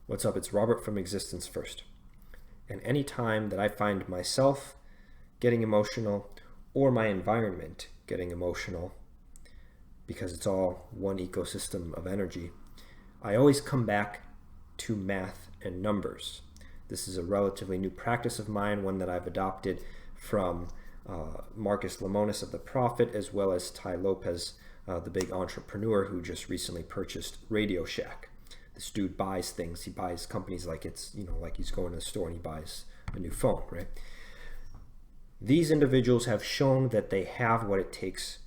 What's up? It's Robert from Existence First. And any time that I find myself getting emotional or my environment getting emotional, because it's all one ecosystem of energy, I always come back to math and numbers. This is a relatively new practice of mine, one that I've adopted from Marcus Lemonis of The Profit, as well as Ty Lopez, the big entrepreneur who just recently purchased Radio Shack. This dude buys things. He buys companies like it's, like he's going to the store and he buys a new phone, right? These individuals have shown that they have what it takes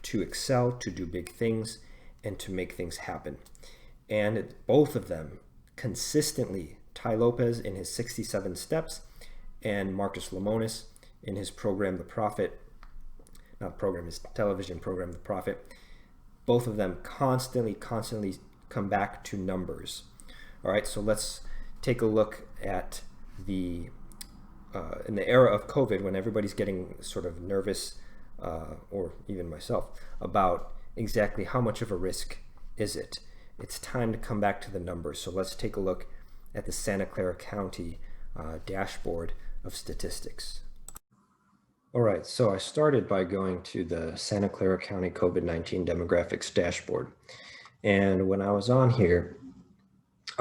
to excel, to do big things, and to make things happen. And both of them consistently, Ty Lopez in his 67 steps and Marcus Lemonis in his program, The Profit, not program, his television program, The Profit, both of them constantly come back to numbers. All right, so let's take a look at in the era of COVID, when everybody's getting sort of nervous, or even myself, about exactly how much of a risk is it. It's time to come back to the numbers. So let's take a look at the Santa Clara County dashboard of statistics. All right, so I started by going to the Santa Clara County COVID-19 demographics dashboard. And when I was on here,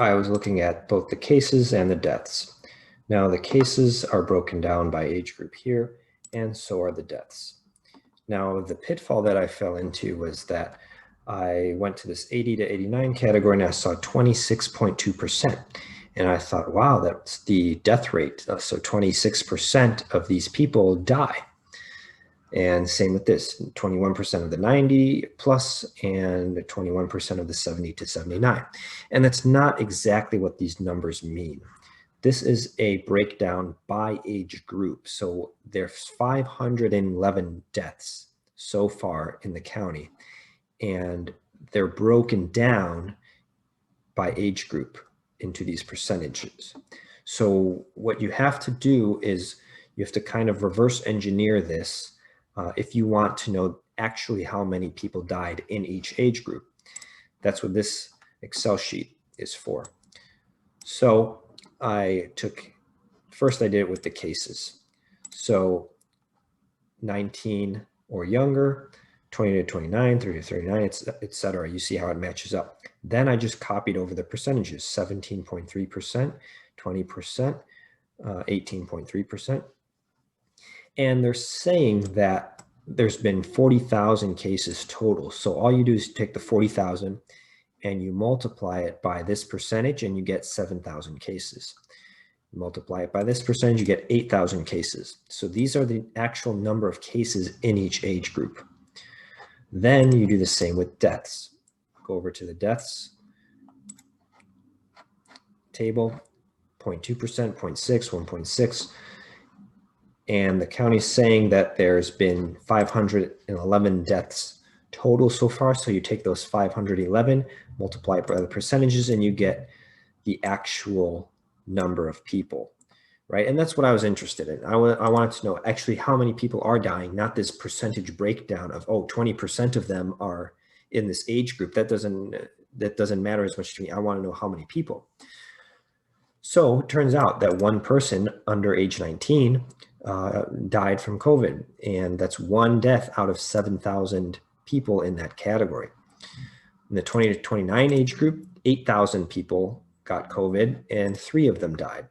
I was looking at both the cases and the deaths. Now, the cases are broken down by age group here, and so are the deaths. Now, the pitfall that I fell into was that I went to this 80 to 89 category and I saw 26.2%. And I thought, wow, that's the death rate. So 26% of these people die. And same with this, 21% of the 90 plus and 21% of the 70 to 79. And that's not exactly what these numbers mean. This is a breakdown by age group. So there's 511 deaths so far in the county, and they're broken down by age group into these percentages. So what you have to do is you have to kind of reverse engineer this if you want to know actually how many people died in each age group. That's what this Excel sheet is for. So first I did it with the cases. So 19 or younger, 20 to 29, 30 to 39, etc. You see how it matches up. Then I just copied over the percentages, 17.3%, 20%, 18.3%. And they're saying that there's been 40,000 cases total. So all you do is take the 40,000 and you multiply it by this percentage and you get 7,000 cases. Multiply it by this percentage, you get 8,000 cases. So these are the actual number of cases in each age group. Then you do the same with deaths. Go over to the deaths table, 0.2%, 0.6, 1.6. And the county's saying that there's been 511 deaths total so far. So you take those 511, multiply it by the percentages, and you get the actual number of people, right? And that's what I was interested in. I wanted to know actually how many people are dying, not this percentage breakdown of, 20% of them are in this age group. That doesn't matter as much to me. I want to know how many people. So it turns out that one person under age 19 died from COVID, and that's one death out of 7,000 people in that category. In the 20 to 29 age group, 8,000 people got COVID and 3 of them died,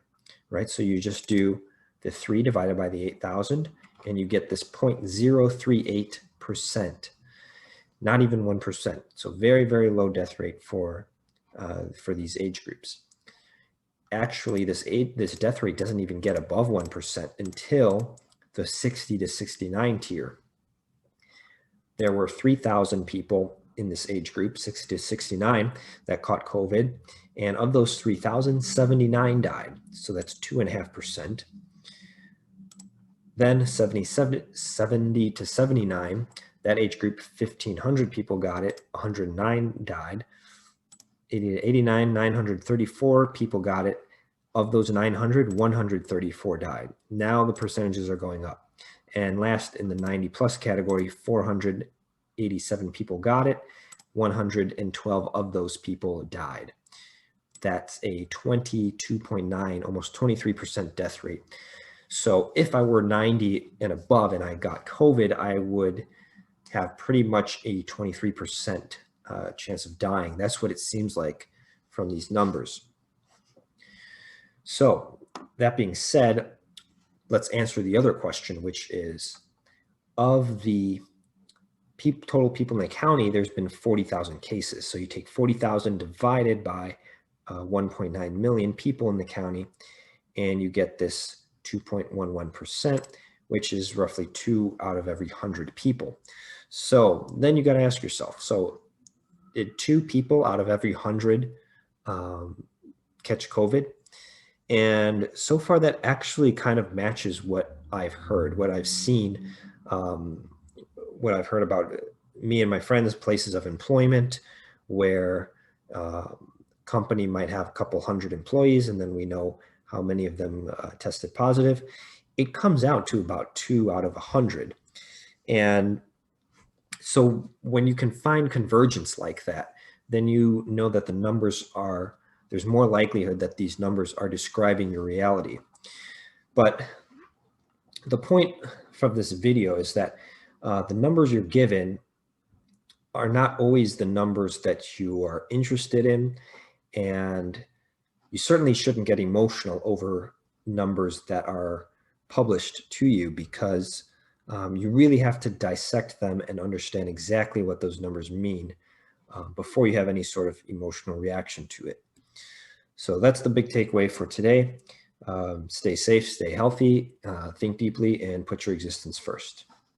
right? So you just do the 3 divided by the 8,000 and you get this 0.038%, not even 1%. So very, very low death rate for these age groups. Actually, this death rate doesn't even get above 1% until the 60 to 69 tier. There were 3,000 people in this age group, 60 to 69, that caught COVID. And of those 3,000, 79 died. So that's 2.5%. Then 70 to 79, that age group, 1,500 people got it, 109 died. 80 to 89, 934 people got it. Of those 900, 134 died. Now the percentages are going up. And last, in the 90 plus category, 487 people got it. 112 of those people died. that's a 22.9, almost 23% death rate. So if I were 90 and above and I got COVID, I would have pretty much a 23% chance of dying. That's what it seems like from these numbers. So that being said, let's answer the other question, which is, of the total people in the county, there's been 40,000 cases. So you take 40,000 divided by 1.9 million people in the county, and you get this 2.11%, which is roughly 2 out of every 100 people. So then you got to ask yourself, so did 2 people out of every 100 catch COVID? And so far that actually kind of matches what I've heard, what I've seen, what I've heard about me and my friends' places of employment, where company might have a couple hundred employees, and then we know how many of them tested positive. It comes out to about 2 out of 100. And so when you can find convergence like that, then you know that the numbers are, there's more likelihood that these numbers are describing your reality. But the point from this video is that the numbers you're given are not always the numbers that you are interested in, and you certainly shouldn't get emotional over numbers that are published to you, because you really have to dissect them and understand exactly what those numbers mean before you have any sort of emotional reaction to it. So that's the big takeaway for today. Stay safe, stay healthy, think deeply, and put your existence first.